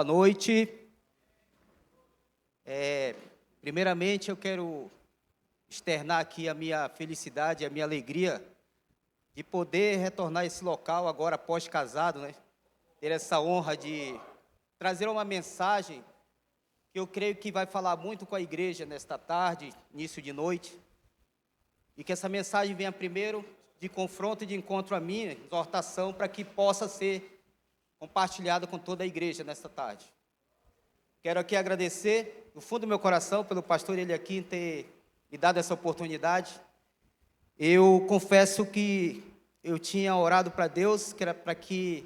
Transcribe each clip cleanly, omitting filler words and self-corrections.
Boa noite. Primeiramente, eu quero externar aqui a minha felicidade, a minha alegria de poder retornar a esse local agora pós-casado, né? Ter essa honra de trazer uma mensagem que eu creio que vai falar muito com a igreja nesta tarde, início de noite, e que essa mensagem venha primeiro de confronto e de encontro a mim, exortação, para que possa ser compartilhada com toda a igreja nesta tarde. Quero aqui agradecer, do fundo do meu coração, pelo pastor Eliakim ter me dado essa oportunidade. Eu confesso que eu tinha orado para Deus, que era para que,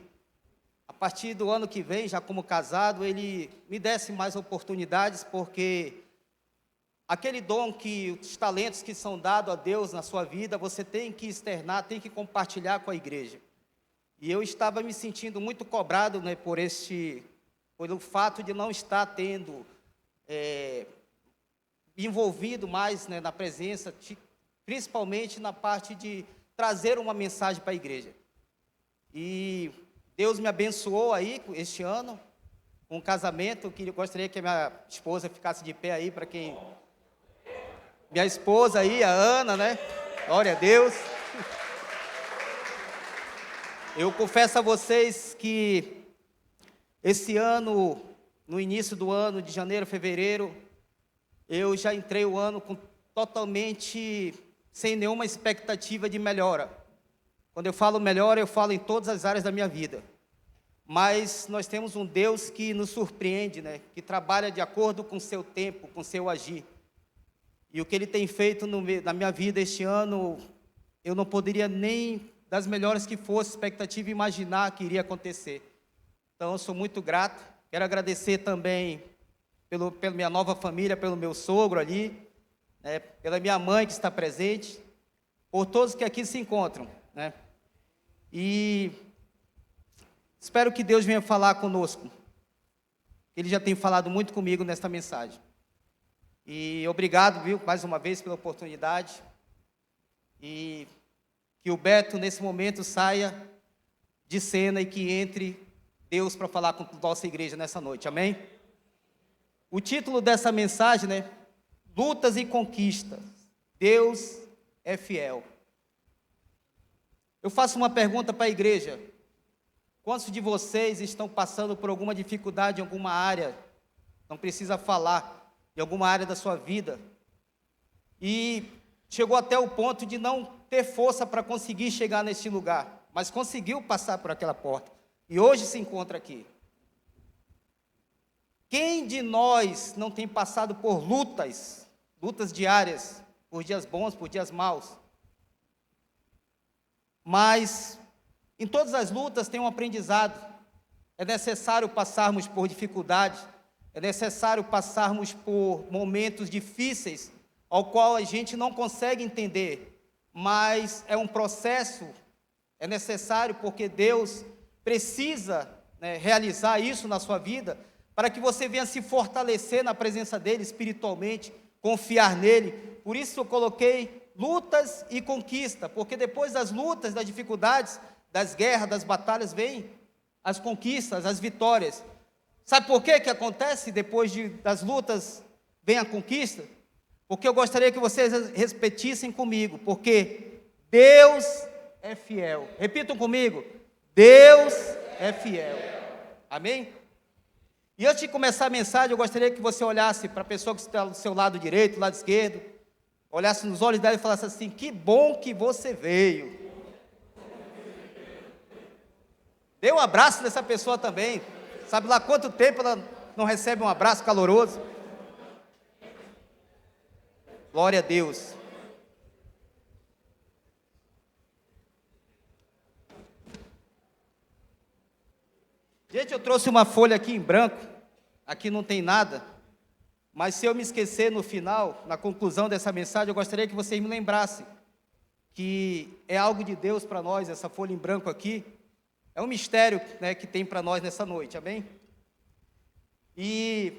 a partir do ano que vem, já como casado, Ele me desse mais oportunidades, porque aquele dom os talentos que são dados a Deus na sua vida, você tem que externar, tem que compartilhar com a igreja. E eu estava me sentindo muito cobrado, né, pelo fato de não estar tendo envolvido mais, né, na presença, principalmente na parte de trazer uma mensagem para a igreja. E Deus me abençoou aí este ano, com um casamento, que eu gostaria que a minha esposa ficasse de pé aí, para quem... Minha esposa aí, a Ana, né? Glória a Deus. Eu confesso a vocês que esse ano, no início do ano, de janeiro, fevereiro, eu já entrei o ano totalmente sem nenhuma expectativa de melhora. Quando eu falo melhora, eu falo em todas as áreas da minha vida. Mas nós temos um Deus que nos surpreende, né? Que trabalha de acordo com o seu tempo, com o seu agir. E o que Ele tem feito na minha vida este ano, eu não poderia nem, das melhores que fosse, expectativa, imaginar que iria acontecer. Então, eu sou muito grato. Quero agradecer também pela minha nova família, pelo meu sogro ali, né, pela minha mãe que está presente, por todos que aqui se encontram, né? E espero que Deus venha falar conosco. Ele já tem falado muito comigo nesta mensagem. E obrigado, viu, mais uma vez pela oportunidade. E que o Beto, nesse momento, saia de cena e que entre Deus para falar com a nossa igreja nessa noite. Amém? O título dessa mensagem, né? Lutas e conquistas. Deus é fiel. Eu faço uma pergunta para a igreja. Quantos de vocês estão passando por alguma dificuldade em alguma área? Não precisa falar. Em alguma área da sua vida, e chegou até o ponto de não ter força para conseguir chegar neste lugar, mas conseguiu passar por aquela porta, e hoje se encontra aqui. Quem de nós não tem passado por lutas diárias, por dias bons, por dias maus? Mas, em todas as lutas tem um aprendizado. É necessário passarmos por dificuldades, é necessário passarmos por momentos difíceis, ao qual a gente não consegue entender, mas é um processo, é necessário porque Deus precisa, né, realizar isso na sua vida, para que você venha se fortalecer na presença dEle espiritualmente, confiar nele. Por isso eu coloquei lutas e conquista, porque depois das lutas, das dificuldades, das guerras, das batalhas, vêm as conquistas, as vitórias. Sabe por que acontece depois das lutas, vem a conquista? Porque eu gostaria que vocês repetissem comigo, porque Deus é fiel. Repitam comigo, Deus é fiel. Amém? E antes de começar a mensagem, eu gostaria que você olhasse para a pessoa que está do seu lado direito, lado esquerdo, olhasse nos olhos dela e falasse assim: que bom que você veio. Dê um abraço nessa pessoa também. Sabe lá quanto tempo ela não recebe um abraço caloroso? Glória a Deus. Gente, eu trouxe uma folha aqui em branco. Aqui não tem nada. Mas se eu me esquecer no final, na conclusão dessa mensagem, eu gostaria que vocês me lembrassem que é algo de Deus para nós, essa folha em branco aqui. É um mistério, né, que tem para nós nessa noite, amém? E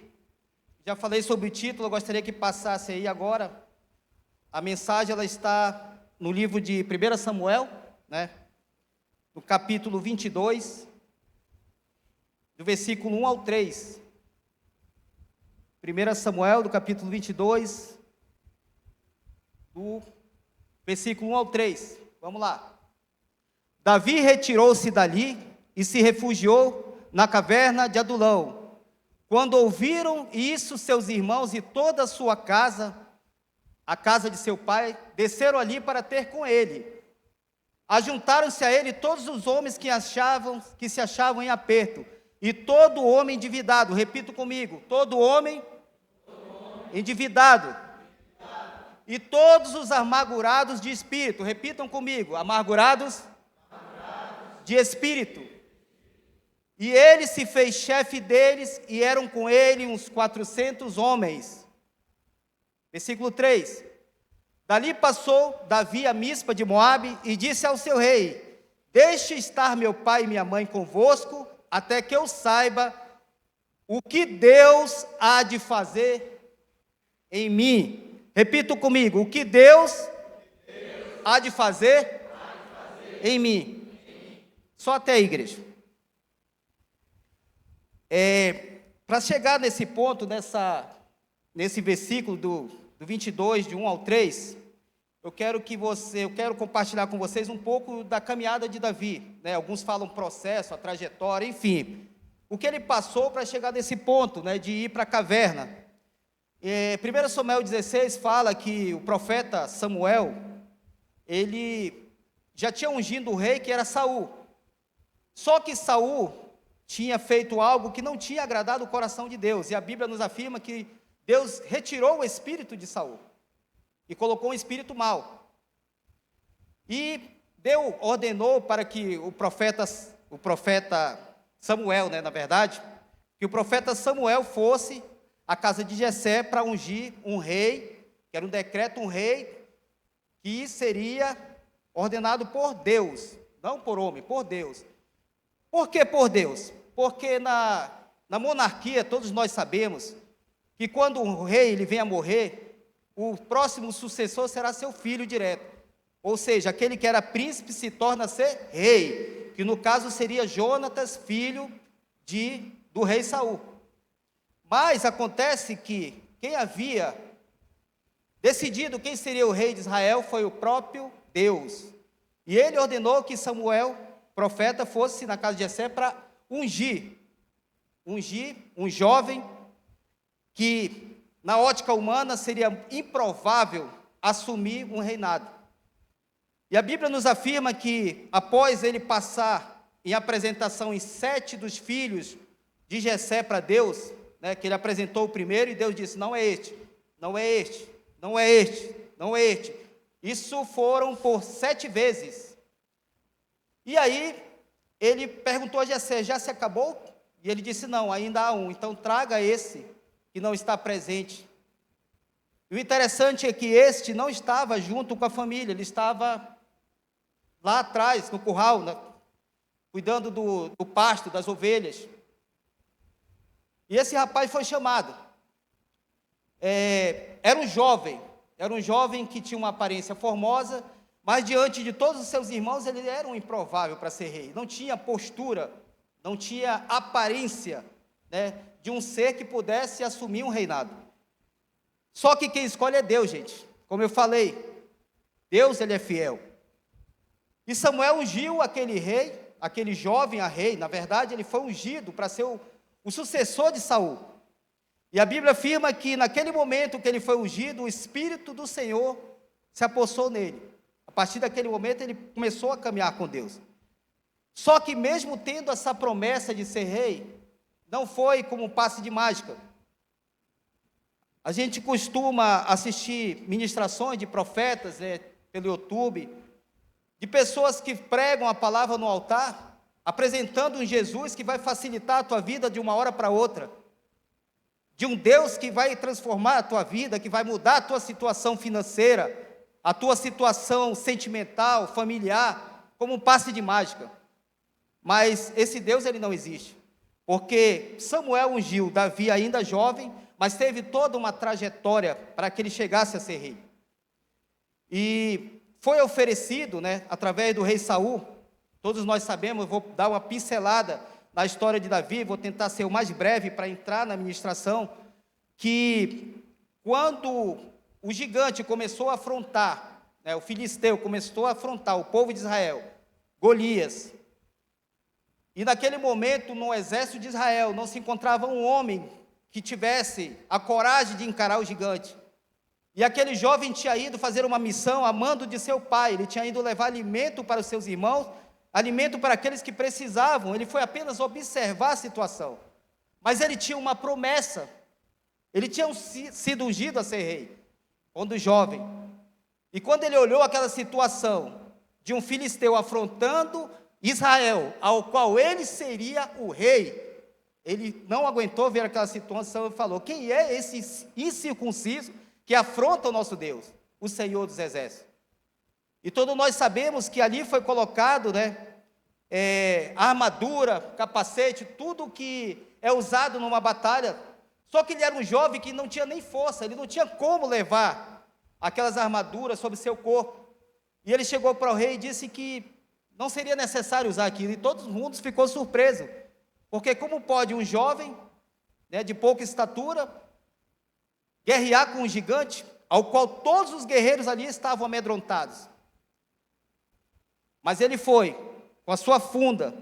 já falei sobre o título, eu gostaria que passasse aí agora. A mensagem ela está no livro de 1 Samuel, né, no capítulo 22, do versículo 1 ao 3. 1 Samuel, do capítulo 22, do versículo 1 ao 3. Vamos lá. Davi retirou-se dali e se refugiou na caverna de Adulão. Quando ouviram isso, seus irmãos e toda a sua casa, a casa de seu pai, desceram ali para ter com ele. Ajuntaram-se a ele todos os homens que se achavam em aperto, e todo homem endividado. Repito comigo: todo homem endividado. E todos os amargurados de espírito. Repitam comigo: amargurados de espírito. E ele se fez chefe deles, e eram com ele uns 400 homens. Versículo 3. Dali passou Davi a Mispa de Moabe, e disse ao seu rei: deixe estar meu pai e minha mãe convosco, até que eu saiba o que Deus há de fazer em mim. Repito comigo: o que Deus há de fazer em mim. Só até a igreja. Para chegar nesse ponto, nesse versículo do 22, de 1 ao 3, eu quero compartilhar com vocês um pouco da caminhada de Davi, né? Alguns falam processo, a trajetória, enfim, o que ele passou para chegar nesse ponto, né, de ir para a caverna. 1 Samuel 16 fala que o profeta Samuel, ele já tinha ungido o rei, que era Saul. Só que Saul tinha feito algo que não tinha agradado o coração de Deus, e a Bíblia nos afirma que Deus retirou o espírito de Saul e colocou um espírito mau. E Deus ordenou para que o profeta Samuel, né, na verdade, que o profeta Samuel fosse à casa de Jessé para ungir um rei, que era um decreto, um rei que seria ordenado por Deus, não por homem, por Deus. Por que por Deus? Porque na monarquia, todos nós sabemos que quando um rei ele vem a morrer, o próximo sucessor será seu filho direto. Ou seja, aquele que era príncipe se torna a ser rei, que no caso seria Jonatas, filho do rei Saul. Mas acontece que quem havia decidido quem seria o rei de Israel foi o próprio Deus. E ele ordenou que Samuel, profeta, fosse na casa de Jessé para ungir um jovem que, na ótica humana, seria improvável assumir um reinado. E a Bíblia nos afirma que, após ele passar em apresentação em 7 dos filhos de Jessé para Deus, né, que ele apresentou o primeiro, e Deus disse: não é este, não é este, não é este, não é este. Isso foram por 7 vezes. E aí, ele perguntou a Jessé: já se acabou? E ele disse: não, ainda há um, então traga esse que não está presente. E o interessante é que este não estava junto com a família, ele estava lá atrás, no curral, cuidando do pasto, das ovelhas. E esse rapaz foi chamado. Era um jovem que tinha uma aparência formosa, mas diante de todos os seus irmãos, ele era um improvável para ser rei. Não tinha postura, não tinha aparência, né, de um ser que pudesse assumir um reinado. Só que quem escolhe é Deus, gente. Como eu falei, Deus, ele é fiel. E Samuel ungiu aquele rei, aquele jovem a rei. Na verdade, ele foi ungido para ser o sucessor de Saul. E a Bíblia afirma que naquele momento que ele foi ungido, o Espírito do Senhor se apossou nele. A partir daquele momento, ele começou a caminhar com Deus. Só que mesmo tendo essa promessa de ser rei, não foi como um passe de mágica. A gente costuma assistir ministrações de profetas, pelo YouTube, de pessoas que pregam a palavra no altar, apresentando um Jesus que vai facilitar a tua vida de uma hora para outra, de um Deus que vai transformar a tua vida, que vai mudar a tua situação financeira, a tua situação sentimental, familiar, como um passe de mágica. Mas esse Deus, ele não existe, porque Samuel ungiu Davi ainda jovem, mas teve toda uma trajetória para que ele chegasse a ser rei. E foi oferecido, através do rei Saul, todos nós sabemos, eu vou dar uma pincelada na história de Davi, vou tentar ser o mais breve para entrar na ministração, que quando o gigante começou a afrontar, né, o filisteu começou a afrontar o povo de Israel, Golias, e naquele momento no exército de Israel não se encontrava um homem que tivesse a coragem de encarar o gigante. E aquele jovem tinha ido fazer uma missão a mando de seu pai, ele tinha ido levar alimento para os seus irmãos, alimento para aqueles que precisavam, ele foi apenas observar a situação. Mas ele tinha uma promessa, ele tinha sido ungido a ser rei, quando jovem. E quando ele olhou aquela situação de um filisteu afrontando Israel, ao qual ele seria o rei, ele não aguentou ver aquela situação e falou: quem é esse incircunciso que afronta o nosso Deus, o Senhor dos Exércitos? E todos nós sabemos que ali foi colocado, armadura, capacete, tudo que é usado numa batalha. Só que ele era um jovem que não tinha nem força, ele não tinha como levar aquelas armaduras sobre seu corpo. E ele chegou para o rei e disse que não seria necessário usar aquilo, e todo mundo ficou surpreso, porque como pode um jovem, de pouca estatura, guerrear com um gigante, ao qual todos os guerreiros ali estavam amedrontados? Mas ele foi, com a sua funda,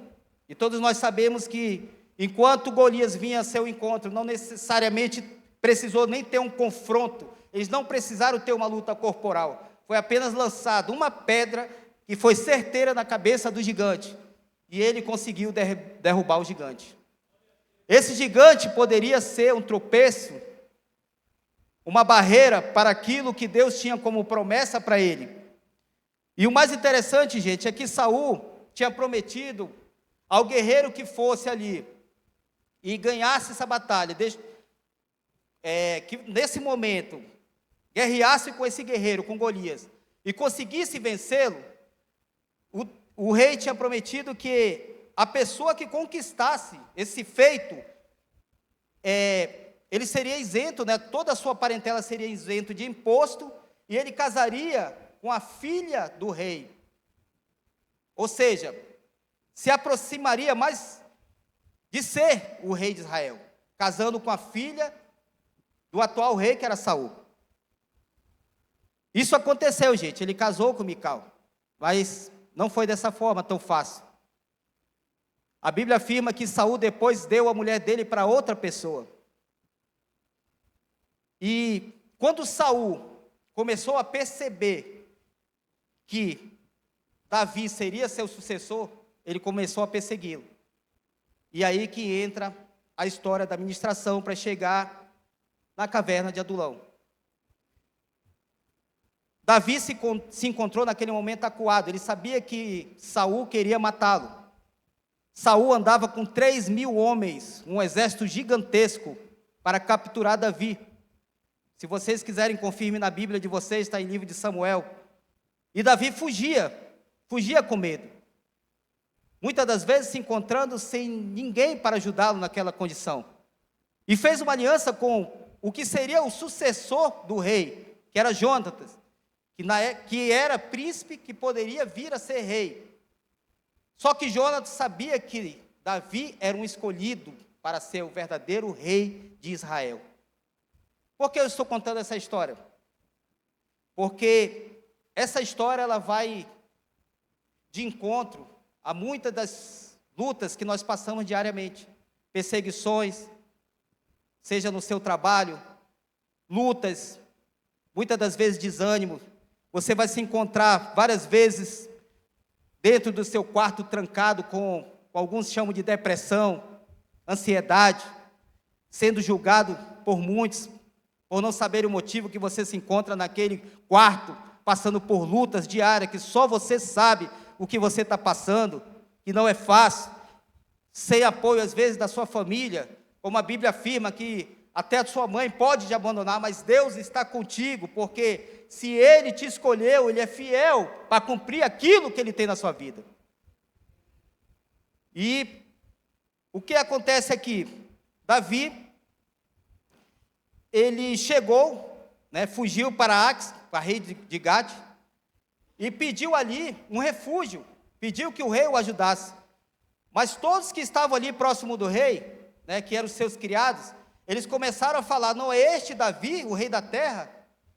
e todos nós sabemos que, enquanto Golias vinha a seu encontro, não necessariamente precisou nem ter um confronto, eles não precisaram ter uma luta corporal, foi apenas lançado uma pedra, que foi certeira na cabeça do gigante, e ele conseguiu derrubar o gigante. Esse gigante poderia ser um tropeço, uma barreira para aquilo que Deus tinha como promessa para ele. E o mais interessante, gente, é que Saul tinha prometido ao guerreiro que fosse ali e ganhasse essa batalha, que nesse momento guerreasse com esse guerreiro, com Golias, e conseguisse vencê-lo. O rei tinha prometido que a pessoa que conquistasse esse feito, ele seria isento, toda a sua parentela seria isento de imposto, e ele casaria com a filha do rei. Ou seja, se aproximaria mais de ser o rei de Israel, casando com a filha do atual rei, que era Saul. Isso aconteceu, gente, ele casou com Mical, mas não foi dessa forma tão fácil. A Bíblia afirma que Saul depois deu a mulher dele para outra pessoa. E quando Saul começou a perceber que Davi seria seu sucessor, ele começou a persegui-lo. E aí que entra a história da ministração para chegar na caverna de Adulão. Davi se encontrou naquele momento acuado, ele sabia que Saul queria matá-lo. Saul andava com 3.000 homens, um exército gigantesco, para capturar Davi. Se vocês quiserem, confirme na Bíblia de vocês, está em livro de Samuel. E Davi fugia com medo. Muitas das vezes se encontrando sem ninguém para ajudá-lo naquela condição. E fez uma aliança com o que seria o sucessor do rei, que era Jonatas, que era príncipe que poderia vir a ser rei. Só que Jonatas sabia que Davi era um escolhido para ser o verdadeiro rei de Israel. Por que eu estou contando essa história? Porque essa história ela vai de encontro a muitas das lutas que nós passamos diariamente, perseguições, seja no seu trabalho, lutas, muitas das vezes desânimo. Você vai se encontrar várias vezes dentro do seu quarto trancado com alguns chamam de depressão, ansiedade, sendo julgado por muitos, por não saber o motivo que você se encontra naquele quarto, passando por lutas diárias, que só você sabe o que você está passando, que não é fácil, sem apoio às vezes da sua família, como a Bíblia afirma que até a sua mãe pode te abandonar, mas Deus está contigo, porque se Ele te escolheu, Ele é fiel para cumprir aquilo que Ele tem na sua vida. E o que acontece aqui? Davi, ele chegou, fugiu para Ax, para rei de Gade, e pediu ali um refúgio, pediu que o rei o ajudasse. Mas todos que estavam ali próximo do rei, né, que eram os seus criados, eles começaram a falar: não é este Davi, o rei da terra?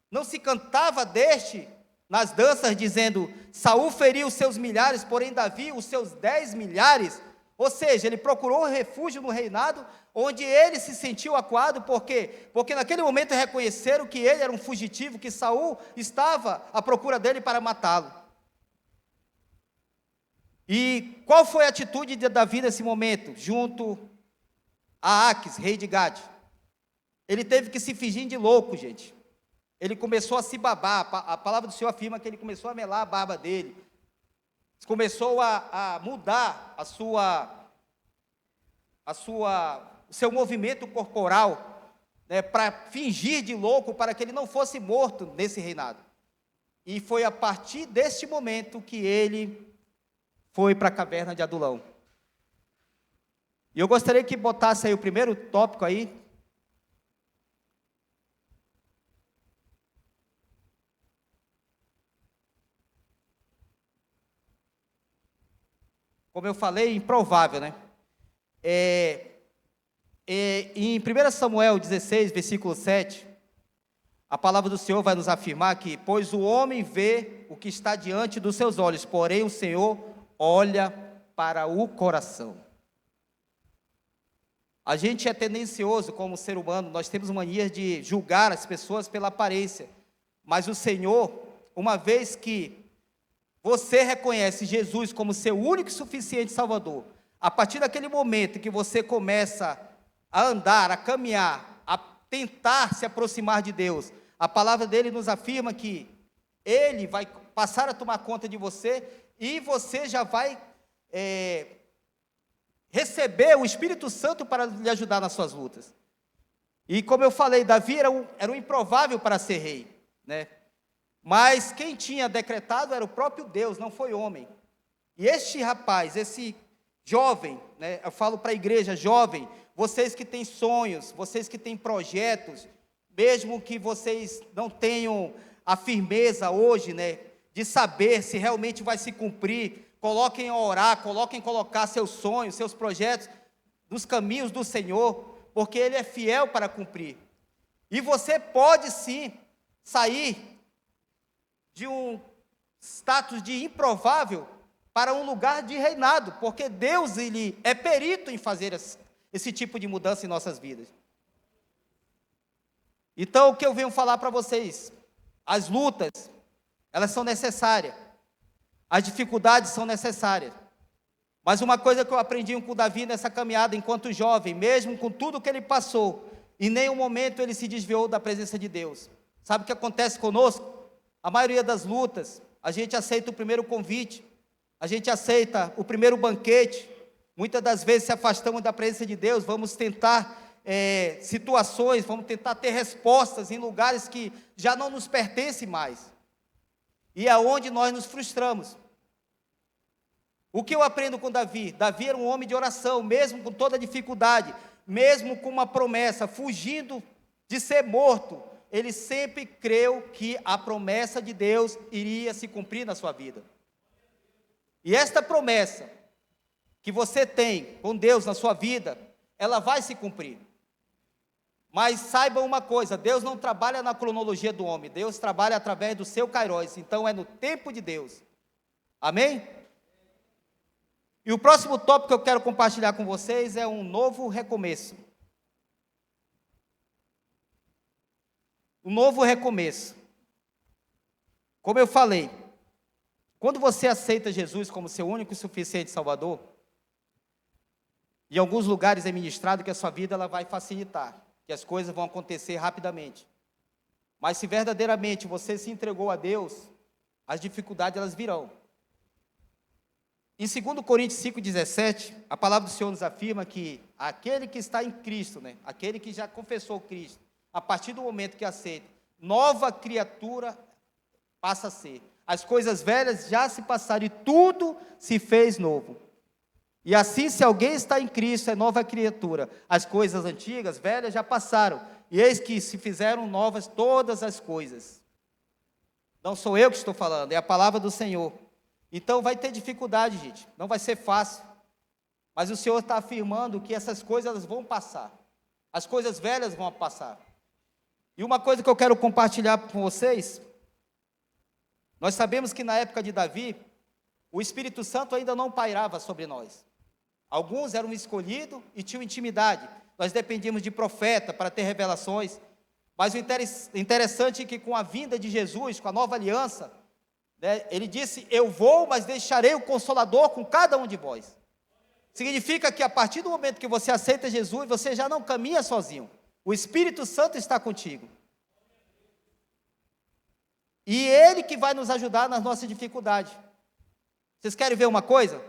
Não se cantava deste nas danças, dizendo: Saul feriu os seus milhares, porém Davi os seus 10 milhares. Ou seja, ele procurou um refúgio no reinado, onde ele se sentiu acuado. Por quê? Porque naquele momento reconheceram que ele era um fugitivo, que Saul estava à procura dele para matá-lo. E qual foi a atitude de Davi nesse momento, junto a Aques, rei de Gade? Ele teve que se fingir de louco, gente. Ele começou a se babar. A palavra do Senhor afirma que ele começou a melar a barba dele. Começou a mudar o seu movimento corporal, né, para fingir de louco, para que ele não fosse morto nesse reinado. E foi a partir deste momento que ele foi para a caverna de Adulão. E eu gostaria que botasse aí o primeiro tópico aí. Como eu falei, improvável, né? Em 1 Samuel 16, versículo 7, a palavra do Senhor vai nos afirmar que: pois o homem vê o que está diante dos seus olhos, porém o Senhor olha para o coração. A gente é tendencioso como ser humano, nós temos mania de julgar as pessoas pela aparência, mas o Senhor, uma vez que você reconhece Jesus como seu único e suficiente Salvador, a partir daquele momento que você começa a andar, a caminhar, a tentar se aproximar de Deus, a palavra dele nos afirma que ele vai passar a tomar conta de você, e você já vai receber o Espírito Santo para lhe ajudar nas suas lutas. E como eu falei, Davi era um improvável para ser rei, né? Mas quem tinha decretado era o próprio Deus, não foi homem. E este rapaz, esse jovem, né, eu falo para a igreja: jovem, vocês que têm sonhos, vocês que têm projetos, mesmo que vocês não tenham a firmeza hoje, né, de saber se realmente vai se cumprir, coloquem a orar, coloquem colocar seus sonhos, seus projetos nos caminhos do Senhor, porque Ele é fiel para cumprir. E você pode sim sair de um status de improvável para um lugar de reinado, porque Deus, Ele é perito em fazer esse tipo de mudança em nossas vidas. Então, o que eu venho falar para vocês: as lutas, elas são necessárias, as dificuldades são necessárias, mas uma coisa que eu aprendi com Davi nessa caminhada enquanto jovem, mesmo com tudo que ele passou, em nenhum momento ele se desviou da presença de Deus. Sabe o que acontece conosco? A maioria das lutas, a gente aceita o primeiro convite, a gente aceita o primeiro banquete, muitas das vezes se afastamos da presença de Deus, vamos tentar situações, vamos tentar ter respostas em lugares que já não nos pertencem mais, e é onde nós nos frustramos. O que eu aprendo com Davi? Davi era um homem de oração, mesmo com toda a dificuldade, mesmo com uma promessa, fugindo de ser morto, ele sempre creu que a promessa de Deus iria se cumprir na sua vida. E esta promessa que você tem com Deus na sua vida, ela vai se cumprir. Mas saiba uma coisa: Deus não trabalha na cronologia do homem, Deus trabalha através do seu kairos, então é no tempo de Deus. Amém? E o próximo tópico que eu quero compartilhar com vocês é um novo recomeço. Um novo recomeço. Como eu falei, quando você aceita Jesus como seu único e suficiente Salvador, em alguns lugares é ministrado que a sua vida ela vai facilitar, que as coisas vão acontecer rapidamente. Mas se verdadeiramente você se entregou a Deus, as dificuldades elas virão. Em 2 Coríntios 5,17, a palavra do Senhor nos afirma que aquele que está em Cristo, né, aquele que já confessou Cristo, a partir do momento que aceita, nova criatura passa a ser. As coisas velhas já se passaram e tudo se fez novo. E assim, se alguém está em Cristo, é nova criatura. As coisas antigas, velhas, já passaram, e eis que se fizeram novas todas as coisas. Não sou eu que estou falando, é a palavra do Senhor. Então vai ter dificuldade, gente, não vai ser fácil. Mas o Senhor está afirmando que essas coisas elas vão passar. As coisas velhas vão passar. E uma coisa que eu quero compartilhar com vocês, nós sabemos que na época de Davi, o Espírito Santo ainda não pairava sobre nós. Alguns eram escolhidos e tinham intimidade. Nós dependíamos de profeta para ter revelações. Mas o interessante é que com a vinda de Jesus, com a nova aliança, né, ele disse, eu vou, mas deixarei o Consolador com cada um de vós. Significa que a partir do momento que você aceita Jesus, você já não caminha sozinho. O Espírito Santo está contigo. E Ele que vai nos ajudar nas nossas dificuldades. Vocês querem ver uma coisa?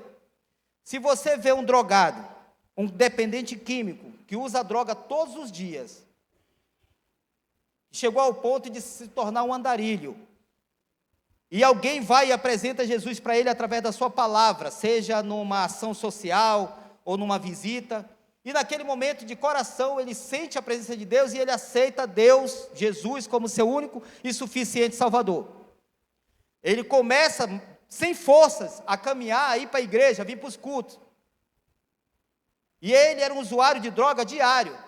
Se você vê um drogado, um dependente químico, que usa droga todos os dias, chegou ao ponto de se tornar um andarilho, e alguém vai e apresenta Jesus para ele através da sua palavra, seja numa ação social ou numa visita, e naquele momento de coração ele sente a presença de Deus e ele aceita Deus, Jesus, como seu único e suficiente Salvador. Ele começa, sem forças, a caminhar, a ir para a igreja, a vir para os cultos. E ele era um usuário de droga diário.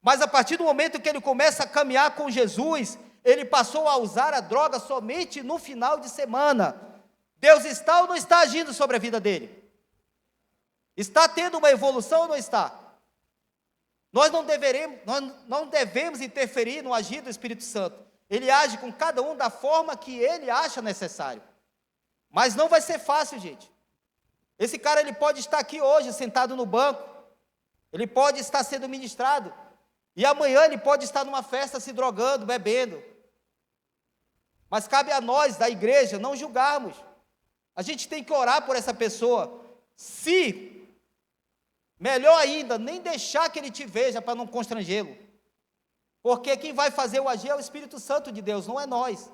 Mas a partir do momento que ele começa a caminhar com Jesus, ele passou a usar a droga somente no final de semana. Deus está ou não está agindo sobre a vida dele? Está tendo uma evolução ou não está? Nós não devemos interferir no agir do Espírito Santo. Ele age com cada um da forma que ele acha necessário. Mas não vai ser fácil, gente. Esse cara ele pode estar aqui hoje, sentado no banco. Ele pode estar sendo ministrado. E amanhã ele pode estar numa festa se drogando, bebendo. Mas cabe a nós, da igreja, não julgarmos. A gente tem que orar por essa pessoa. Se, melhor ainda, nem deixar que ele te veja para não constrangê-lo. Porque quem vai fazer o agir é o Espírito Santo de Deus, não é nós.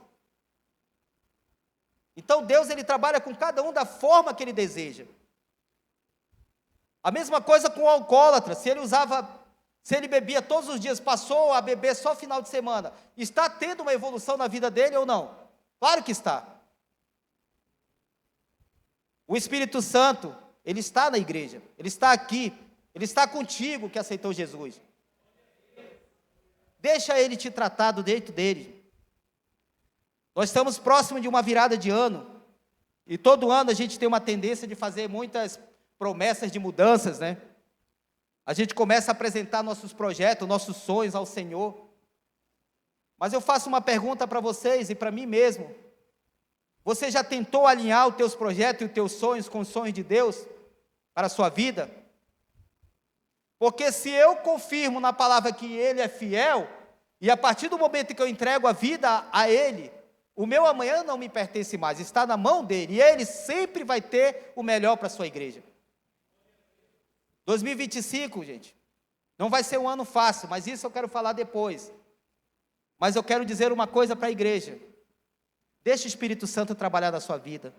Então Deus ele trabalha com cada um da forma que ele deseja. A mesma coisa com o alcoólatra, se ele bebia todos os dias, passou a beber só final de semana, está tendo uma evolução na vida dele ou não? Claro que está. O Espírito Santo, ele está na igreja, ele está aqui, ele está contigo que aceitou Jesus. Deixa ele te tratar do jeito dele. Nós estamos próximos de uma virada de ano, e todo ano a gente tem uma tendência de fazer muitas promessas de mudanças, né? A gente começa a apresentar nossos projetos, nossos sonhos ao Senhor. Mas eu faço uma pergunta para vocês e para mim mesmo. Você já tentou alinhar os teus projetos e os teus sonhos com os sonhos de Deus para a sua vida? Porque se eu confirmo na palavra que Ele é fiel, e a partir do momento que eu entrego a vida a Ele, o meu amanhã não me pertence mais, está na mão dEle, e Ele sempre vai ter o melhor para a sua igreja. 2025, gente, não vai ser um ano fácil, mas isso eu quero falar depois. Mas eu quero dizer uma coisa para a igreja. Deixe o Espírito Santo trabalhar na sua vida.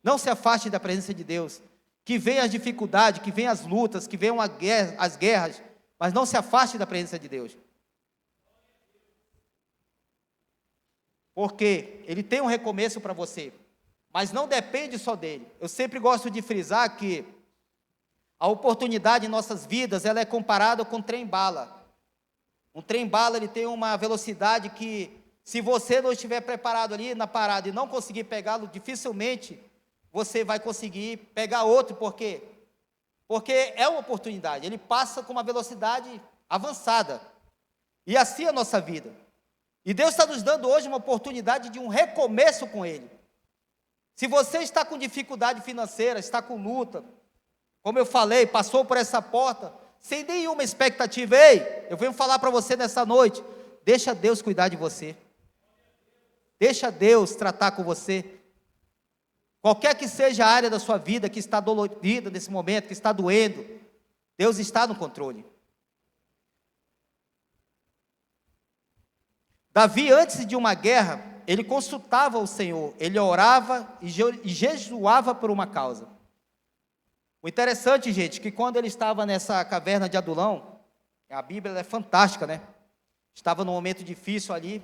Não se afaste da presença de Deus. Que venham as dificuldades, que venham as lutas, que venham as guerras, mas não se afaste da presença de Deus. Porque Ele tem um recomeço para você, mas não depende só dEle. Eu sempre gosto de frisar que a oportunidade em nossas vidas, ela é comparada com um trem-bala. Um trem-bala, ele tem uma velocidade que, se você não estiver preparado ali na parada e não conseguir pegá-lo, dificilmente você vai conseguir pegar outro. Por quê? Porque é uma oportunidade, ele passa com uma velocidade avançada. E assim é a nossa vida. E Deus está nos dando hoje uma oportunidade de um recomeço com Ele. Se você está com dificuldade financeira, está com luta, como eu falei, passou por essa porta, sem nenhuma expectativa, ei, eu venho falar para você nessa noite, deixa Deus cuidar de você, deixa Deus tratar com você, qualquer que seja a área da sua vida que está dolorida nesse momento, que está doendo, Deus está no controle. Davi, antes de uma guerra, ele consultava o Senhor, ele orava e jejuava por uma causa. O interessante, gente, que quando ele estava nessa caverna de Adulão, a Bíblia é fantástica, né? Estava num momento difícil ali,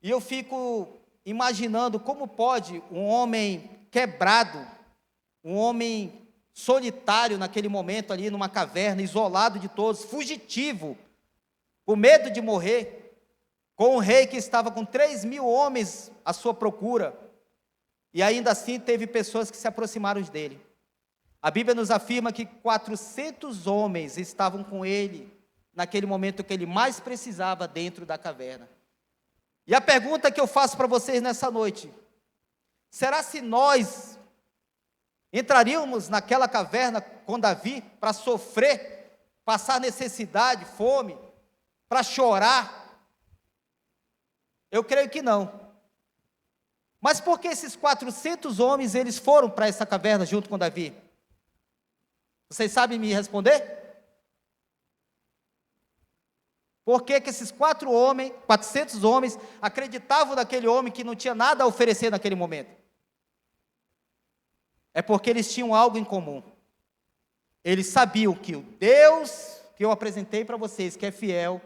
e eu fico imaginando como pode um homem quebrado, um homem solitário naquele momento ali numa caverna, isolado de todos, fugitivo, com medo de morrer, com um rei que estava com 3.000 homens à sua procura, e ainda assim teve pessoas que se aproximaram dele. A Bíblia nos afirma que 400 homens estavam com ele, naquele momento que ele mais precisava dentro da caverna. E a pergunta que eu faço para vocês nessa noite: será se nós entraríamos naquela caverna com Davi para sofrer, passar necessidade, fome, para chorar? Eu creio que não. Mas por que esses 400 homens eles foram para essa caverna junto com Davi? Vocês sabem me responder? Por que esses 400 homens acreditavam naquele homem que não tinha nada a oferecer naquele momento? É porque eles tinham algo em comum. Eles sabiam que o Deus que eu apresentei para vocês, que é fiel,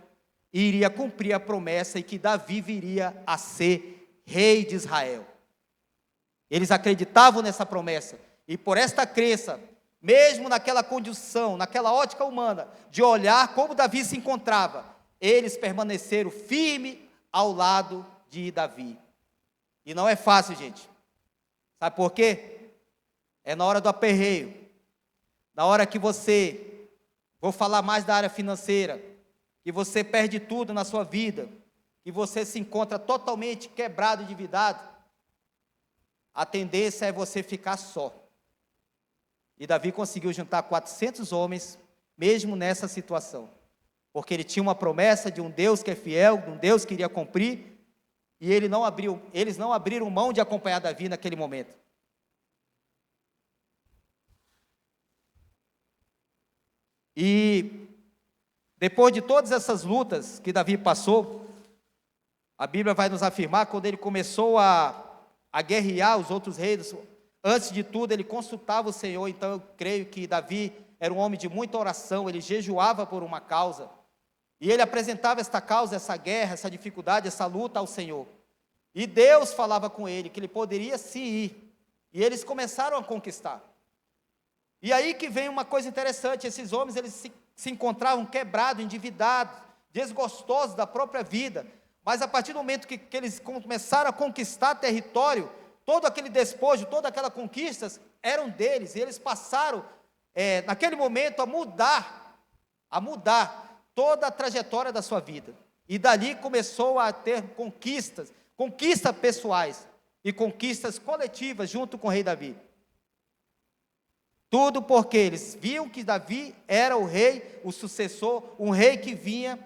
iria cumprir a promessa e que Davi viria a ser rei de Israel. Eles acreditavam nessa promessa. E por esta crença, mesmo naquela condição, naquela ótica humana, de olhar como Davi se encontrava, eles permaneceram firmes ao lado de Davi. E não é fácil, gente. Sabe por quê? É na hora do aperreio, na hora que você, vou falar mais da área financeira, que você perde tudo na sua vida, que você se encontra totalmente quebrado e endividado, a tendência é você ficar só. E Davi conseguiu juntar 400 homens, mesmo nessa situação, porque ele tinha uma promessa de um Deus que é fiel, de um Deus que iria cumprir, e eles não abriram mão de acompanhar Davi naquele momento. E depois de todas essas lutas que Davi passou, a Bíblia vai nos afirmar, quando ele começou a guerrear os outros reis, antes de tudo ele consultava o Senhor. Então eu creio que Davi era um homem de muita oração, ele jejuava por uma causa, e ele apresentava esta causa, essa guerra, essa dificuldade, essa luta ao Senhor, e Deus falava com ele, que ele poderia se ir, e eles começaram a conquistar. E aí que vem uma coisa interessante: esses homens eles se encontravam quebrados, endividados, desgostosos da própria vida, mas a partir do momento que eles começaram a conquistar território, todo aquele despojo, todas aquelas conquistas eram deles, e eles passaram, naquele momento, a mudar toda a trajetória da sua vida, e dali começou a ter conquistas pessoais, e conquistas coletivas junto com o rei Davi. Tudo porque eles viam que Davi era o rei, o sucessor, um rei que vinha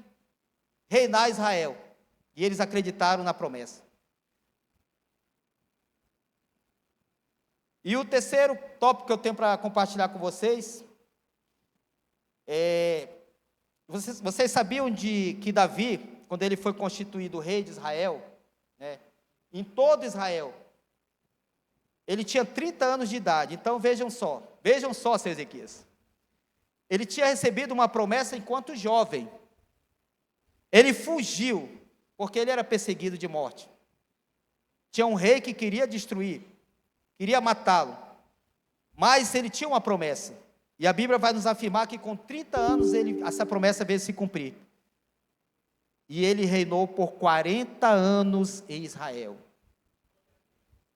reinar Israel, e eles acreditaram na promessa. E o terceiro tópico que eu tenho para compartilhar com vocês vocês sabiam que Davi, quando ele foi constituído rei de Israel, em todo Israel, ele tinha 30 anos de idade. Então vejam só, seu Ezequias, ele tinha recebido uma promessa enquanto jovem, ele fugiu, porque ele era perseguido de morte, tinha um rei que queria destruir, queria matá-lo, mas ele tinha uma promessa, e a Bíblia vai nos afirmar que com 30 anos essa promessa veio se cumprir, e ele reinou por 40 anos em Israel.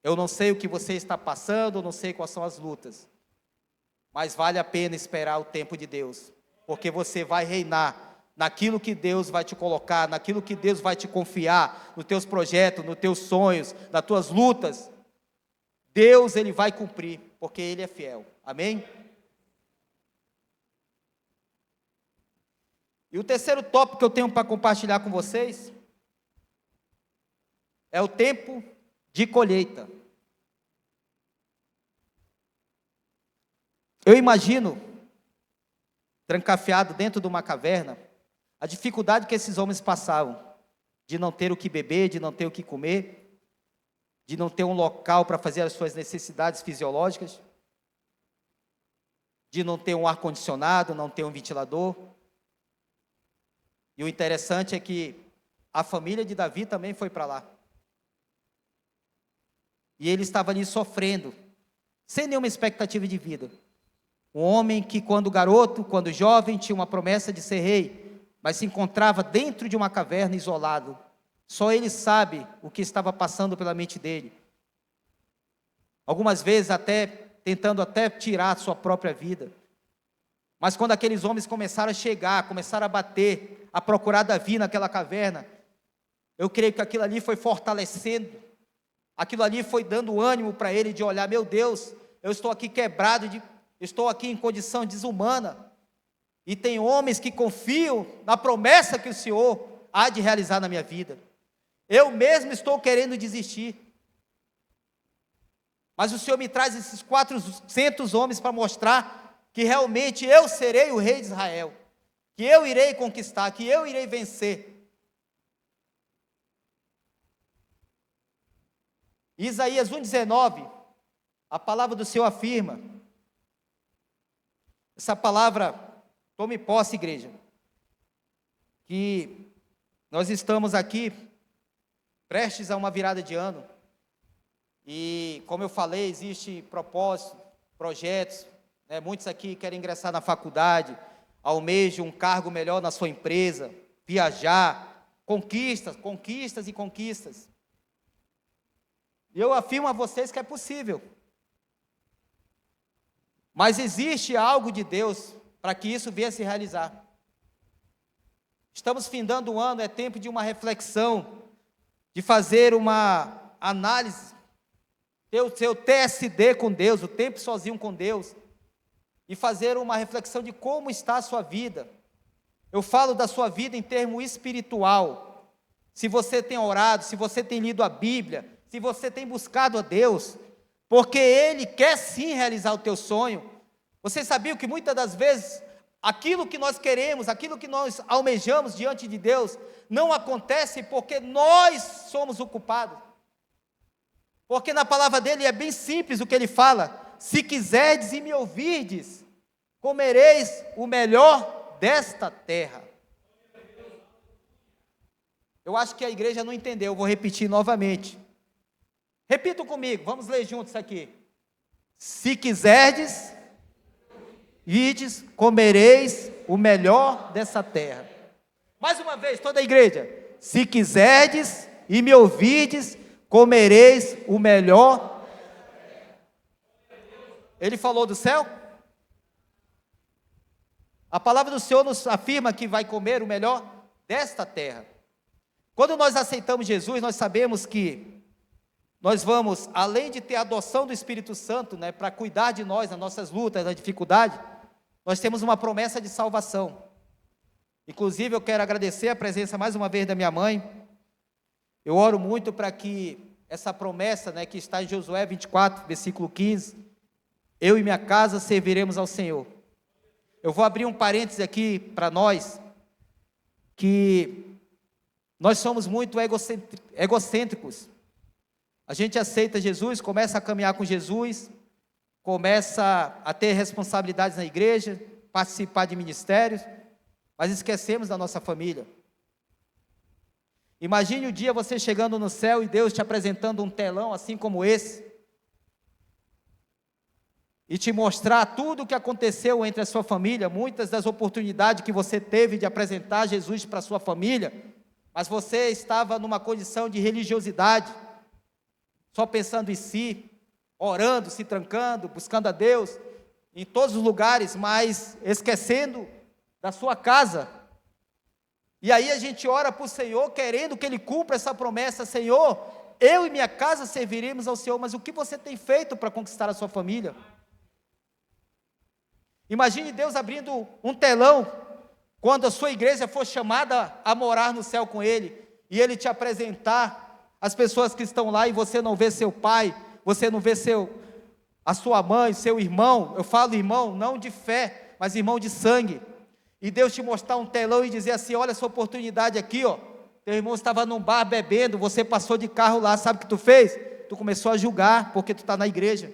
Eu não sei o que você está passando, eu não sei quais são as lutas, mas vale a pena esperar o tempo de Deus, porque você vai reinar naquilo que Deus vai te colocar, naquilo que Deus vai te confiar, nos teus projetos, nos teus sonhos, nas tuas lutas. Deus, Ele vai cumprir, porque Ele é fiel. Amém? E o terceiro tópico que eu tenho para compartilhar com vocês é o tempo de colheita. Eu imagino, trancafiado dentro de uma caverna, a dificuldade que esses homens passavam, de não ter o que beber, de não ter o que comer, de não ter um local para fazer as suas necessidades fisiológicas, de não ter um ar-condicionado, não ter um ventilador. E o interessante é que a família de Davi também foi para lá. E ele estava ali sofrendo, sem nenhuma expectativa de vida. Um homem que quando garoto, quando jovem, tinha uma promessa de ser rei, mas se encontrava dentro de uma caverna isolado. Só ele sabe o que estava passando pela mente dele. Algumas vezes tentando até tirar a sua própria vida. Mas quando aqueles homens começaram a chegar, começaram a bater, a procurar Davi naquela caverna, eu creio que aquilo ali foi fortalecendo, aquilo ali foi dando ânimo para ele de olhar, meu Deus, eu estou aqui quebrado, estou aqui em condição desumana, e tem homens que confiam na promessa que o Senhor há de realizar na minha vida. Eu mesmo estou querendo desistir, mas o Senhor me traz esses 400 homens para mostrar que realmente eu serei o rei de Israel, que eu irei conquistar, que eu irei vencer. Isaías 1,19, a palavra do Senhor afirma, essa palavra, tome posse, igreja, que nós estamos aqui prestes a uma virada de ano, e como eu falei, existe propósito, projetos, né? Muitos aqui querem ingressar na faculdade, almejam um cargo melhor na sua empresa, viajar, conquistas e conquistas. E eu afirmo a vocês que é possível. Mas existe algo de Deus para que isso venha a se realizar. Estamos findando o ano, é tempo de uma reflexão, de fazer uma análise, ter o seu TSD com Deus, o tempo sozinho com Deus, e fazer uma reflexão de como está a sua vida. Eu falo da sua vida em termo espiritual. Se você tem orado, se você tem lido a Bíblia, se você tem buscado a Deus, porque Ele quer sim realizar o teu sonho. Você sabia que muitas das vezes, aquilo que nós queremos, aquilo que nós almejamos diante de Deus, não acontece porque nós somos o culpado. Porque na palavra dele é bem simples o que ele fala: se quiserdes e me ouvirdes, comereis o melhor desta terra. Eu acho que a igreja não entendeu, eu vou repetir novamente. Repitam comigo, vamos ler juntos aqui. Se quiserdes, ides, comereis o melhor dessa terra. Mais uma vez, toda a igreja. Se quiserdes e me ouvirdes, comereis o melhor. Ele falou do céu? A palavra do Senhor nos afirma que vai comer o melhor desta terra. Quando nós aceitamos Jesus, nós sabemos que nós vamos, além de ter a adoção do Espírito Santo, né, para cuidar de nós, nas nossas lutas, na dificuldade, nós temos uma promessa de salvação. Inclusive, eu quero agradecer a presença mais uma vez da minha mãe. Eu oro muito para que essa promessa, né, que está em Josué 24, versículo 15, eu e minha casa serviremos ao Senhor. Eu vou abrir um parêntese aqui para nós, que nós somos muito egocêntricos. A gente aceita Jesus, começa a caminhar com Jesus, começa a ter responsabilidades na igreja, participar de ministérios, mas esquecemos da nossa família. Imagine o dia você chegando no céu e Deus te apresentando um telão assim como esse, e te mostrar tudo o que aconteceu entre a sua família, muitas das oportunidades que você teve de apresentar Jesus para a sua família, mas você estava numa condição de religiosidade, só pensando em si, orando, se trancando, buscando a Deus, em todos os lugares, mas esquecendo da sua casa. E aí a gente ora para o Senhor, querendo que Ele cumpra essa promessa: Senhor, eu e minha casa serviremos ao Senhor, mas o que você tem feito para conquistar a sua família? Imagine Deus abrindo um telão, quando a sua igreja for chamada a morar no céu com Ele, e Ele te apresentar as pessoas que estão lá, e você não vê seu pai, você não vê a sua mãe, seu irmão. Eu falo irmão, não de fé, mas irmão de sangue. E Deus te mostrar um telão e dizer assim: olha essa oportunidade aqui, ó. Teu irmão estava num bar bebendo, você passou de carro lá, sabe o que tu fez? Tu começou a julgar, porque tu está na igreja.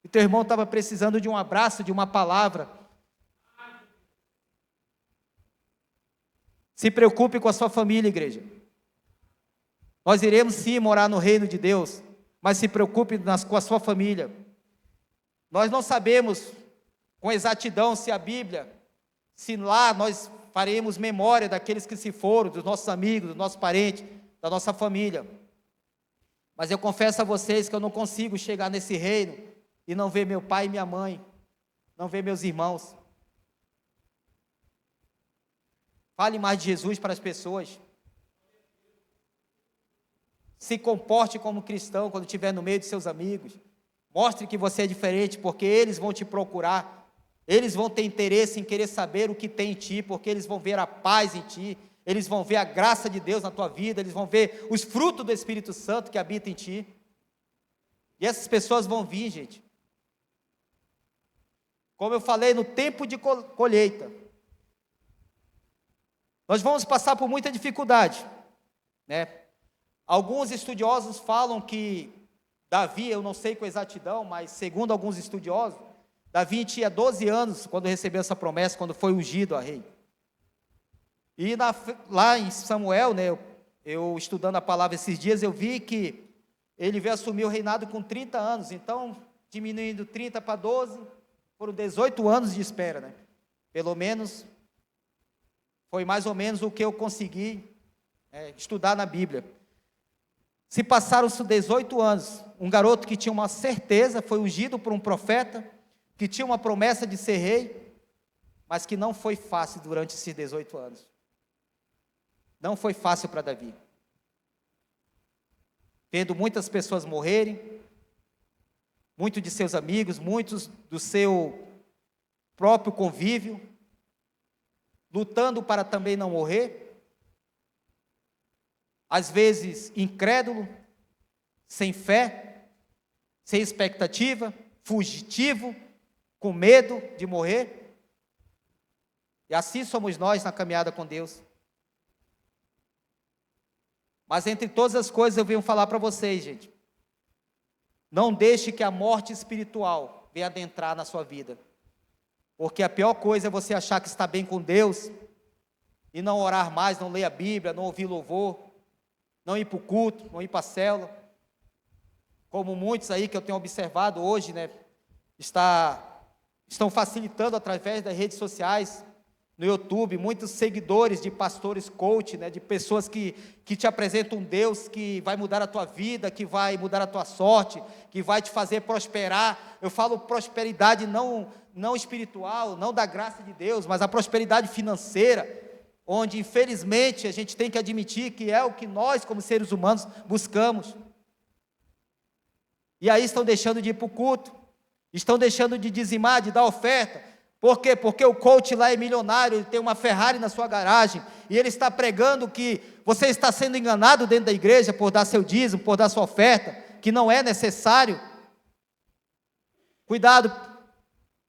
E teu irmão estava precisando de um abraço, de uma palavra. Se preocupe com a sua família, igreja. Nós iremos sim morar no reino de Deus, mas se preocupe com a sua família. Nós não sabemos com exatidão se lá nós faremos memória daqueles que se foram, dos nossos amigos, dos nossos parentes, da nossa família. Mas eu confesso a vocês que eu não consigo chegar nesse reino e não ver meu pai e minha mãe, não ver meus irmãos. Fale mais de Jesus para as pessoas. Se comporte como cristão quando estiver no meio de seus amigos. Mostre que você é diferente, porque eles vão te procurar. Eles vão ter interesse em querer saber o que tem em ti, porque eles vão ver a paz em ti. Eles vão ver a graça de Deus na tua vida. Eles vão ver os frutos do Espírito Santo que habita em ti. E essas pessoas vão vir, gente. Como eu falei, no tempo de colheita, nós vamos passar por muita dificuldade, né? Alguns estudiosos falam que Davi, eu não sei com exatidão, mas segundo alguns estudiosos, Davi tinha 12 anos quando recebeu essa promessa, quando foi ungido a rei. E lá em Samuel, né, eu estudando a palavra esses dias, eu vi que ele veio assumir o reinado com 30 anos, então diminuindo 30 para 12, foram 18 anos de espera, né? Pelo menos, foi mais ou menos o que eu consegui estudar na Bíblia. Se passaram-se 18 anos, um garoto que tinha uma certeza, foi ungido por um profeta, que tinha uma promessa de ser rei, mas que não foi fácil durante esses 18 anos. Não foi fácil para Davi. Vendo muitas pessoas morrerem, muitos de seus amigos, muitos do seu próprio convívio, lutando para também não morrer, às vezes incrédulo, sem fé, sem expectativa, fugitivo, com medo de morrer. E assim somos nós na caminhada com Deus. Mas entre todas as coisas eu venho falar para vocês, gente, não deixe que a morte espiritual venha adentrar na sua vida, porque a pior coisa é você achar que está bem com Deus e não orar mais, não ler a Bíblia, não ouvir louvor, não ir para o culto, não ir para a célula, como muitos aí que eu tenho observado hoje, né, estão facilitando através das redes sociais, no YouTube, muitos seguidores de pastores coach, né, de pessoas que te apresentam um Deus que vai mudar a tua vida, que vai mudar a tua sorte, que vai te fazer prosperar. Eu falo prosperidade não espiritual, não da graça de Deus, mas a prosperidade financeira, onde infelizmente a gente tem que admitir que é o que nós como seres humanos buscamos. E aí estão deixando de ir para o culto, estão deixando de dizimar, de dar oferta. Por quê? Porque o coach lá é milionário, ele tem uma Ferrari na sua garagem, e ele está pregando que você está sendo enganado dentro da igreja por dar seu dízimo, por dar sua oferta, que não é necessário. Cuidado,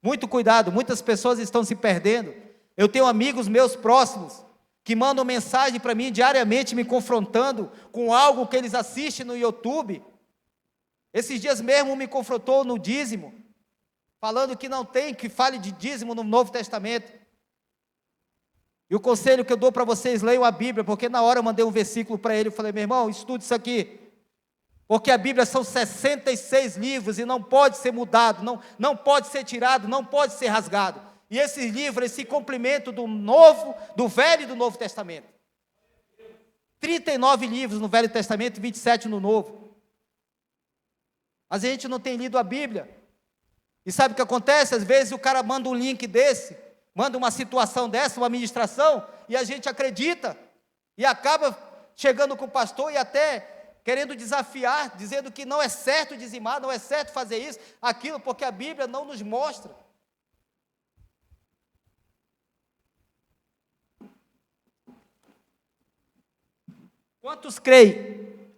muito cuidado, muitas pessoas estão se perdendo. Eu tenho amigos meus próximos, que mandam mensagem para mim diariamente, me confrontando com algo que eles assistem no YouTube. Esses dias mesmo um me confrontou no dízimo, falando que não tem, que fale de dízimo no Novo Testamento. E o conselho que eu dou para vocês, leiam a Bíblia, porque na hora eu mandei um versículo para ele, eu falei, meu irmão, estude isso aqui, porque a Bíblia são 66 livros, e não pode ser mudado, não pode ser tirado, não pode ser rasgado, e esses livros se complementam do Velho e do Novo Testamento, 39 livros no Velho Testamento e 27 no Novo, mas a gente não tem lido a Bíblia. E sabe o que acontece? Às vezes o cara manda um link desse, manda uma situação dessa, uma ministração, e a gente acredita, e acaba chegando com o pastor e até querendo desafiar, dizendo que não é certo dizimar, não é certo fazer isso, aquilo, porque a Bíblia não nos mostra. Quantos creem?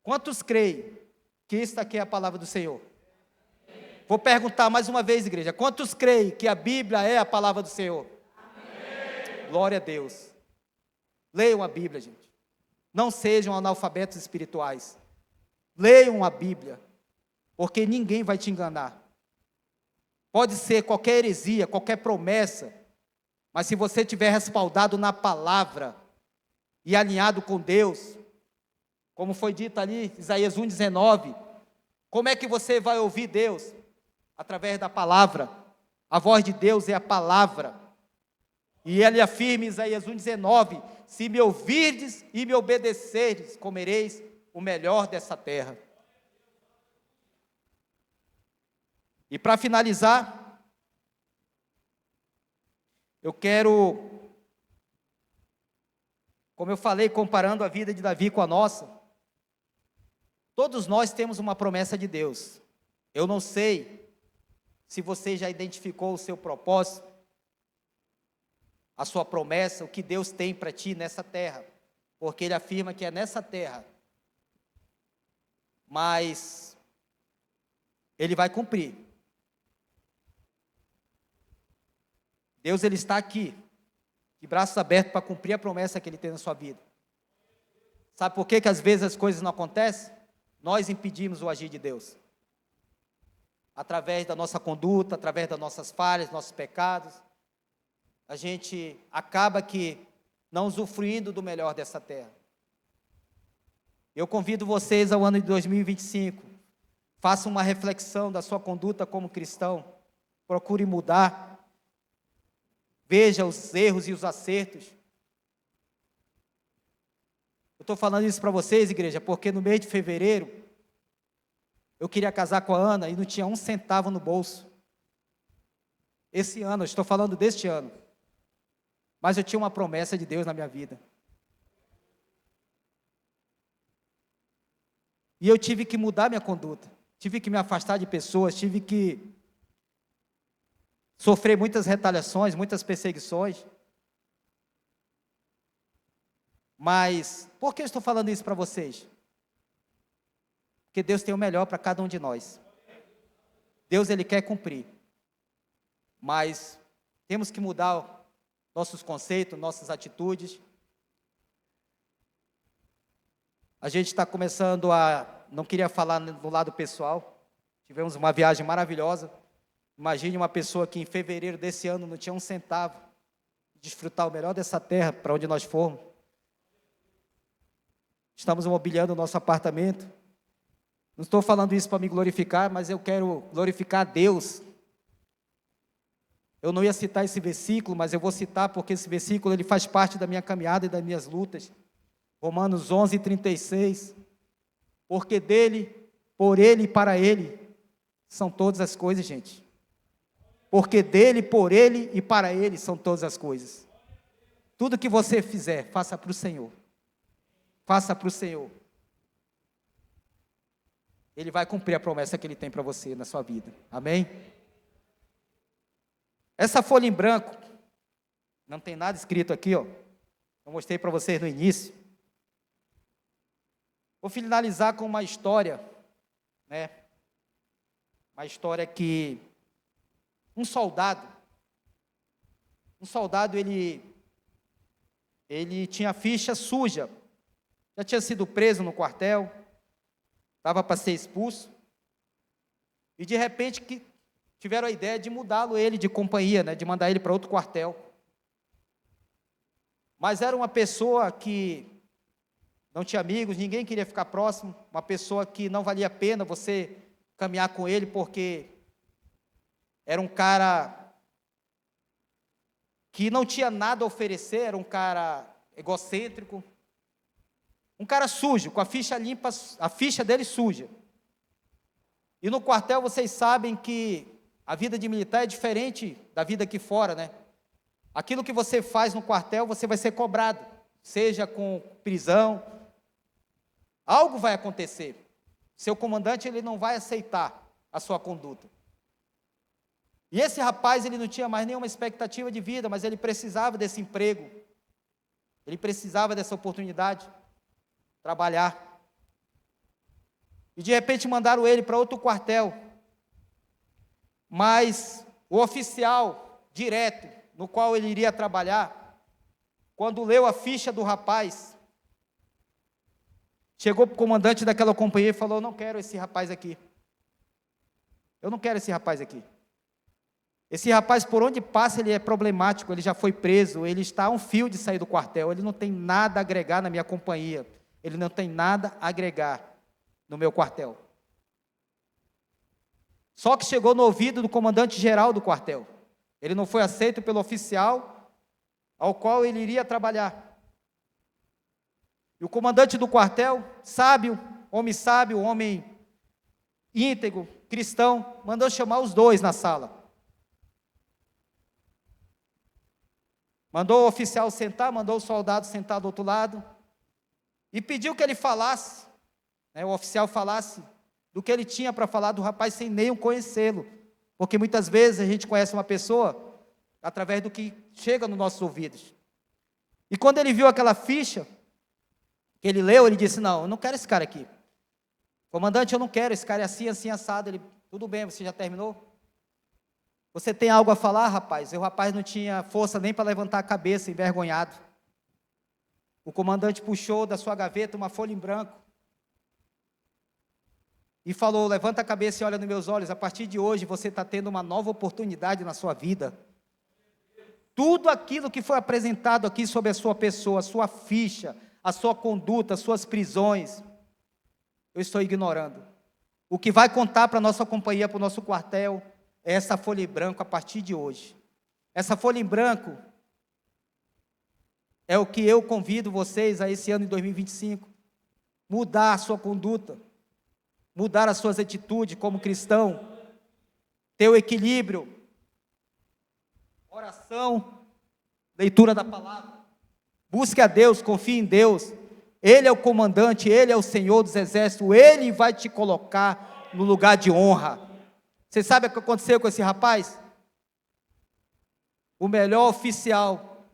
Quantos creem que isso aqui é a palavra do Senhor? Vou perguntar mais uma vez, igreja, quantos creem que a Bíblia é a palavra do Senhor? Amém. Glória a Deus. Leiam a Bíblia, gente. Não sejam analfabetos espirituais. Leiam a Bíblia, porque ninguém vai te enganar. Pode ser qualquer heresia, qualquer promessa, mas se você estiver respaldado na palavra e alinhado com Deus, como foi dito ali, Isaías 1,19, como é que você vai ouvir Deus? através da palavra. A voz de Deus é a palavra. E ele afirma em Isaías 1,19: se me ouvirdes e me obedecerdes, comereis o melhor dessa terra. E para finalizar, eu quero, como eu falei, comparando a vida de Davi com a nossa, todos nós temos uma promessa de Deus. Eu não sei se você já identificou o seu propósito, a sua promessa, o que Deus tem para ti nessa terra, porque Ele afirma que é nessa terra, mas Ele vai cumprir. Deus, Ele está aqui, de braços abertos para cumprir a promessa que Ele tem na sua vida. Sabe por que às vezes as coisas não acontecem? Nós impedimos o agir de Deus. Através da nossa conduta, através das nossas falhas, nossos pecados, a gente acaba que não usufruindo do melhor dessa terra. Eu convido vocês ao ano de 2025, façam uma reflexão da sua conduta como cristão, procure mudar, veja os erros e os acertos. Eu estou falando isso para vocês, igreja, porque no mês de fevereiro, eu queria casar com a Ana e não tinha um centavo no bolso. Esse ano, eu estou falando deste ano. Mas eu tinha uma promessa de Deus na minha vida. E eu tive que mudar minha conduta. Tive que me afastar de pessoas, tive que sofrer muitas retaliações, muitas perseguições. Mas, por que eu estou falando isso para vocês? Porque Deus tem o melhor para cada um de nós. Deus, Ele quer cumprir. Mas temos que mudar nossos conceitos, nossas atitudes. A gente está começando a... Não queria falar no lado pessoal. Tivemos uma viagem maravilhosa. Imagine uma pessoa que em fevereiro desse ano não tinha um centavo. Desfrutar o melhor dessa terra para onde nós formos. Estamos mobiliando o nosso apartamento. Não estou falando isso para me glorificar, mas eu quero glorificar a Deus. Eu não ia citar esse versículo, mas eu vou citar porque esse versículo ele faz parte da minha caminhada e das minhas lutas. Romanos 11:36. Porque dele, por ele e para ele são todas as coisas, gente. Porque dele, por ele e para ele são todas as coisas. Tudo que você fizer, faça para o Senhor. Faça para o Senhor. Ele vai cumprir a promessa que Ele tem para você na sua vida. Amém? Essa folha em branco, não tem nada escrito aqui, ó. Eu mostrei para vocês no início. Vou finalizar com uma história, né? Uma história que um soldado, ele tinha ficha suja. Já tinha sido preso no quartel, estava para ser expulso, e de repente que tiveram a ideia de mudá-lo ele de companhia, né, de mandar ele para outro quartel. Mas era uma pessoa que não tinha amigos, ninguém queria ficar próximo, uma pessoa que não valia a pena você caminhar com ele, porque era um cara que não tinha nada a oferecer, era um cara egocêntrico, um cara sujo, com a ficha limpa, a ficha dele suja. E no quartel vocês sabem que a vida de militar é diferente da vida aqui fora, né? Aquilo que você faz no quartel, você vai ser cobrado, seja com prisão, algo vai acontecer. Seu comandante, ele não vai aceitar a sua conduta. E esse rapaz, ele não tinha mais nenhuma expectativa de vida, mas ele precisava desse emprego, ele precisava dessa oportunidade, trabalhar. E de repente mandaram ele para outro quartel. Mas o oficial direto, no qual ele iria trabalhar, quando leu a ficha do rapaz, chegou para o comandante daquela companhia e falou: não quero esse rapaz aqui. Eu não quero esse rapaz aqui. Esse rapaz, por onde passa, ele é problemático, ele já foi preso, ele está a um fio de sair do quartel, ele não tem nada a agregar na minha companhia. Ele não tem nada a agregar no meu quartel. Só que chegou no ouvido do comandante-geral do quartel. Ele não foi aceito pelo oficial ao qual ele iria trabalhar. E o comandante do quartel, sábio, homem íntegro, cristão, mandou chamar os dois na sala. Mandou o oficial sentar, mandou o soldado sentar do outro lado, e pediu que ele falasse, o oficial falasse do que ele tinha para falar do rapaz sem nem conhecê-lo, porque muitas vezes a gente conhece uma pessoa através do que chega nos nossos ouvidos. E quando ele viu aquela ficha que ele leu, ele disse: não, eu não quero esse cara aqui. Comandante, eu não quero, esse cara é assim, assim, assado. Ele: tudo bem, você já terminou? Você tem algo a falar, rapaz? E o rapaz não tinha força nem para levantar a cabeça, envergonhado. O comandante puxou da sua gaveta uma folha em branco e falou: levanta a cabeça e olha nos meus olhos, a partir de hoje você está tendo uma nova oportunidade na sua vida. Tudo aquilo que foi apresentado aqui sobre a sua pessoa, a sua ficha, a sua conduta, as suas prisões, eu estou ignorando. O que vai contar para a nossa companhia, para o nosso quartel, é essa folha em branco a partir de hoje. Essa folha em branco é o que eu convido vocês a esse ano de 2025, mudar a sua conduta, mudar as suas atitudes como cristão, ter o equilíbrio, oração, leitura da palavra, busque a Deus, confie em Deus, Ele é o comandante, Ele é o Senhor dos exércitos, Ele vai te colocar no lugar de honra. Você sabe o que aconteceu com esse rapaz? O melhor oficial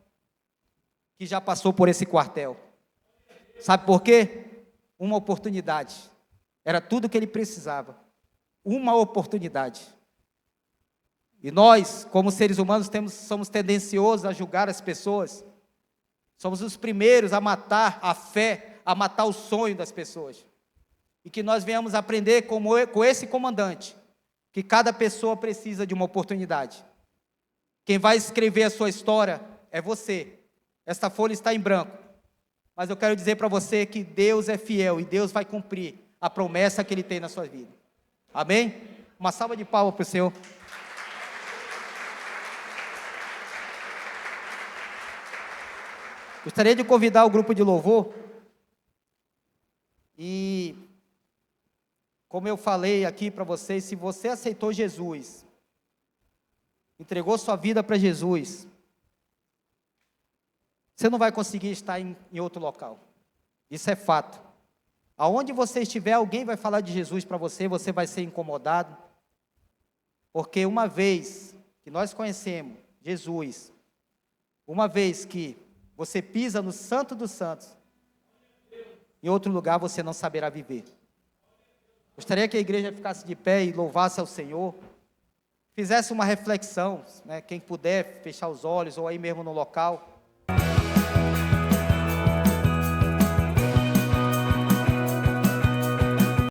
que já passou por esse quartel. Sabe por quê? Uma oportunidade. Era tudo que ele precisava. Uma oportunidade. E nós, como seres humanos, somos tendenciosos a julgar as pessoas. Somos os primeiros a matar a fé, a matar o sonho das pessoas. E que nós venhamos aprender com esse comandante, que cada pessoa precisa de uma oportunidade. Quem vai escrever a sua história é você. Esta folha está em branco. Mas eu quero dizer para você que Deus é fiel e Deus vai cumprir a promessa que Ele tem na sua vida. Amém? Uma salva de palmas para o Senhor. Gostaria de convidar o grupo de louvor. E, como eu falei aqui para vocês, se você aceitou Jesus, entregou sua vida para Jesus, você não vai conseguir estar em outro local. Isso é fato. Aonde você estiver, alguém vai falar de Jesus para você, você vai ser incomodado. Porque uma vez que nós conhecemos Jesus, uma vez que você pisa no Santo dos Santos, em outro lugar você não saberá viver. Gostaria que a igreja ficasse de pé e louvasse ao Senhor, fizesse uma reflexão, quem puder fechar os olhos, ou aí mesmo no local.